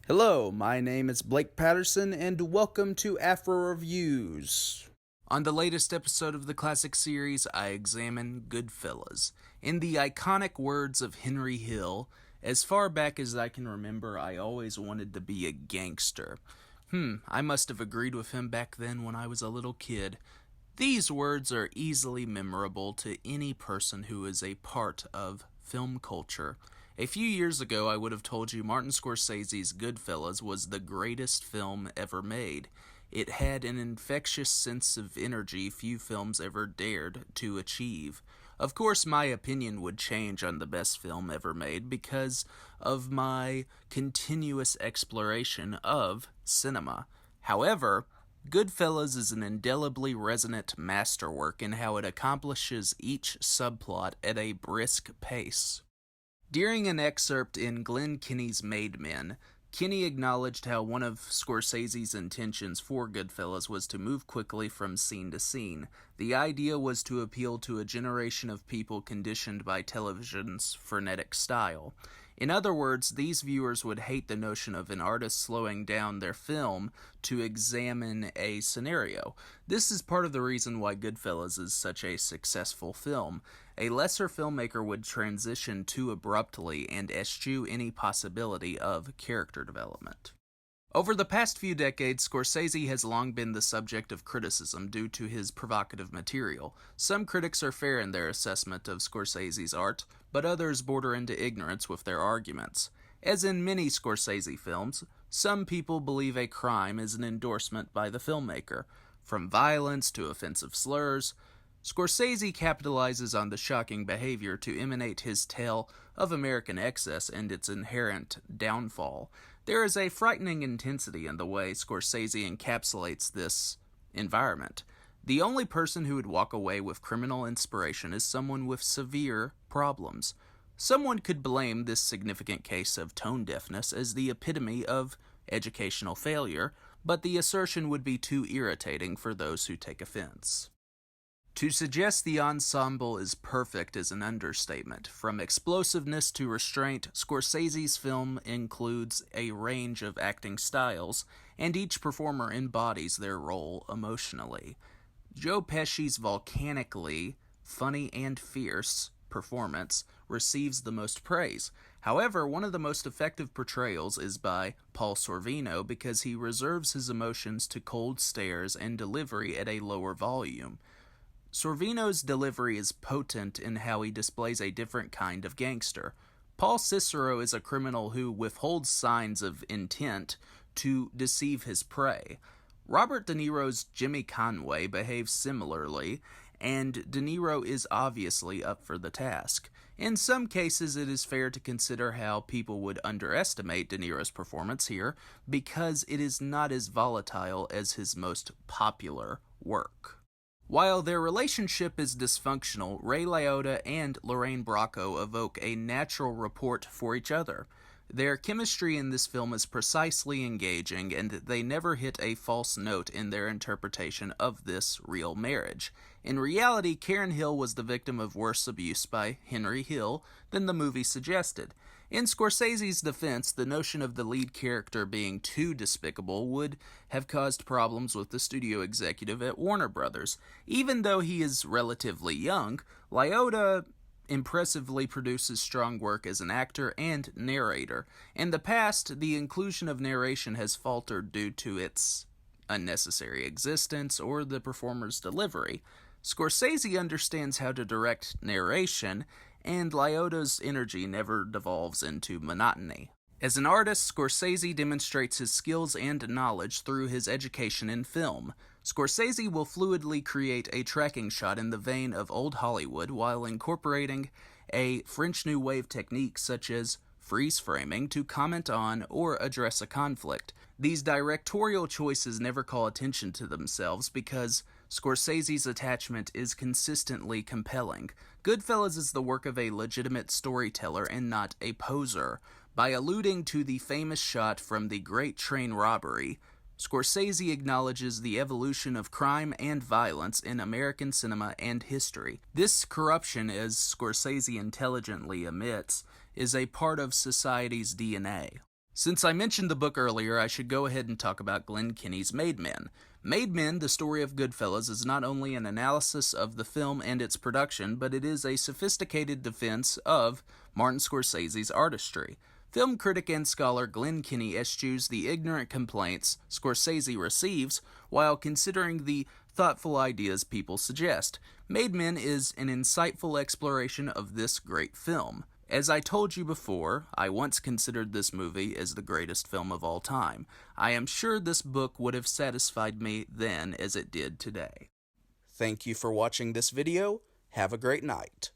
Hello, my name is Blake Patterson, and welcome to Afro Reviews. On the latest episode of the classic series, I examine Goodfellas. In the iconic words of Henry Hill, as far back as I can remember, I always wanted to be a gangster. I must have agreed with him back then when I was a little kid. These words are easily memorable to any person who is a part of film culture. A few years ago, I would have told you Martin Scorsese's Goodfellas was the greatest film ever made. It had an infectious sense of energy few films ever dared to achieve. Of course, my opinion would change on the best film ever made because of my continuous exploration of cinema. However, Goodfellas is an indelibly resonant masterwork in how it accomplishes each subplot at a brisk pace. During an excerpt in Glenn Kenny's Made Men, Kenny acknowledged how one of Scorsese's intentions for Goodfellas was to move quickly from scene to scene. The idea was to appeal to a generation of people conditioned by television's frenetic style. In other words, these viewers would hate the notion of an artist slowing down their film to examine a scenario. This is part of the reason why Goodfellas is such a successful film. A lesser filmmaker would transition too abruptly and eschew any possibility of character development. Over the past few decades, Scorsese has long been the subject of criticism due to his provocative material. Some critics are fair in their assessment of Scorsese's art, but others border into ignorance with their arguments. As in many Scorsese films, some people believe a crime is an endorsement by the filmmaker. From violence to offensive slurs, Scorsese capitalizes on the shocking behavior to emanate his tale of American excess and its inherent downfall. There is a frightening intensity in the way Scorsese encapsulates this environment. The only person who would walk away with criminal inspiration is someone with severe problems. Someone could blame this significant case of tone deafness as the epitome of educational failure, but the assertion would be too irritating for those who take offense. To suggest the ensemble is perfect is an understatement. From explosiveness to restraint, Scorsese's film includes a range of acting styles, and each performer embodies their role emotionally. Joe Pesci's volcanically funny and fierce performance receives the most praise. However, one of the most effective portrayals is by Paul Sorvino because he reserves his emotions to cold stares and delivery at a lower volume. Sorvino's delivery is potent in how he displays a different kind of gangster. Paul Cicero is a criminal who withholds signs of intent to deceive his prey. Robert De Niro's Jimmy Conway behaves similarly, and De Niro is obviously up for the task. In some cases, it is fair to consider how people would underestimate De Niro's performance here because it is not as volatile as his most popular work. While their relationship is dysfunctional, Ray Liotta and Lorraine Bracco evoke a natural rapport for each other. Their chemistry in this film is precisely engaging, and they never hit a false note in their interpretation of this real marriage. In reality, Karen Hill was the victim of worse abuse by Henry Hill than the movie suggested. In Scorsese's defense, the notion of the lead character being too despicable would have caused problems with the studio executive at Warner Brothers. Even though he is relatively young, Liotta impressively produces strong work as an actor and narrator. In the past, the inclusion of narration has faltered due to its unnecessary existence or the performer's delivery. Scorsese understands how to direct narration, and Liotta's energy never devolves into monotony. As an artist, Scorsese demonstrates his skills and knowledge through his education in film. Scorsese will fluidly create a tracking shot in the vein of old Hollywood while incorporating a French New Wave technique such as freeze framing to comment on or address a conflict. These directorial choices never call attention to themselves because Scorsese's attachment is consistently compelling. Goodfellas is the work of a legitimate storyteller and not a poser. By alluding to the famous shot from The Great Train Robbery, Scorsese acknowledges the evolution of crime and violence in American cinema and history. This corruption, as Scorsese intelligently admits, is a part of society's DNA. Since I mentioned the book earlier, I should go ahead and talk about Glenn Kenny's Made Men. Made Men, The Story of Goodfellas, is not only an analysis of the film and its production, but it is a sophisticated defense of Martin Scorsese's artistry. Film critic and scholar Glenn Kenny eschews the ignorant complaints Scorsese receives while considering the thoughtful ideas people suggest. Made Men is an insightful exploration of this great film. As I told you before, I once considered this movie as the greatest film of all time. I am sure this book would have satisfied me then as it did today. Thank you for watching this video. Have a great night.